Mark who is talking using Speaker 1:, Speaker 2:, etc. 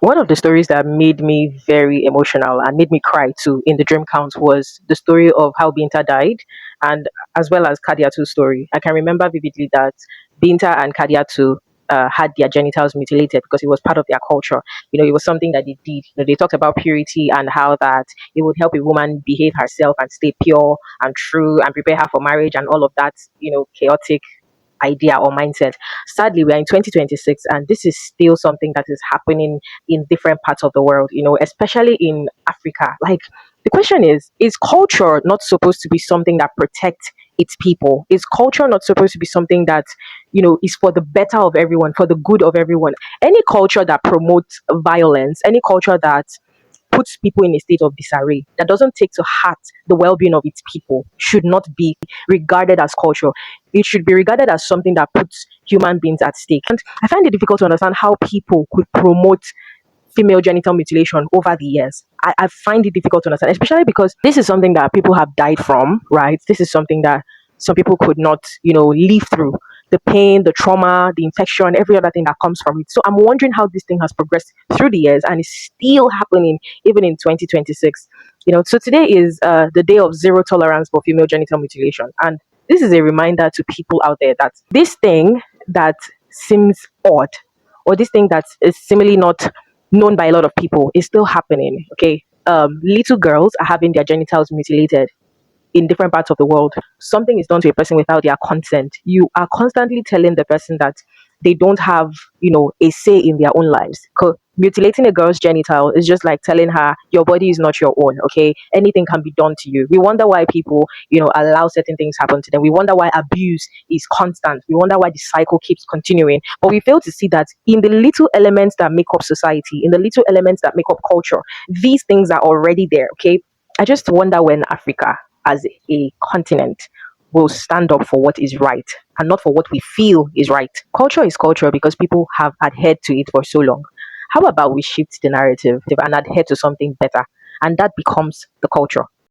Speaker 1: One of the stories that made me very emotional and made me cry too in the dream count was the story of how Binta died, and as well as Kadiatu's story. I can remember vividly that Binta and Kadiatu had their genitals mutilated because it was part of their culture. It was something that they did. They talked about purity and how that it would help a woman behave herself and stay pure and true and prepare her for marriage and all of that, chaotic idea or mindset. Sadly, we are in 2026, and this is still something that is happening in different parts of the world, especially in Africa. Like, the question is culture not supposed to be something that protects its people? Is culture not supposed to be something that, is for the better of everyone, for the good of everyone? Any culture that promotes violence, any culture that puts people in a state of disarray, that doesn't take to heart the well-being of its people, should not be regarded as culture. It should be regarded as something that puts human beings at stake. And I find it difficult to understand how people could promote female genital mutilation over the years. I find it difficult to understand, especially because this is something that people have died from, right? This is something that some people could not, live through. The pain, the trauma, the infection, every other thing that comes from it. So I'm wondering how this thing has progressed through the years and is still happening even in 2026. So today is the day of zero tolerance for female genital mutilation. And this is a reminder to people out there that this thing that seems odd, or this thing that is seemingly not known by a lot of people, is still happening. Okay, little girls are having their genitals mutilated in different parts of the world. Something is done to a person without their consent. You are constantly telling the person that they don't have, a say in their own lives. Mutilating a girl's genital is just like telling her your body is not your own. Okay, anything can be done to you. We wonder why people, allow certain things happen to them. We wonder why abuse is constant. We wonder why the cycle keeps continuing. But we fail to see that in the little elements that make up society, in the little elements that make up culture, these things are already there. Okay, I just wonder when Africa, as a continent, will stand up for what is right and not for what we feel is right. Culture is culture because people have adhered to it for so long. How about we shift the narrative and adhere to something better? And that becomes the culture.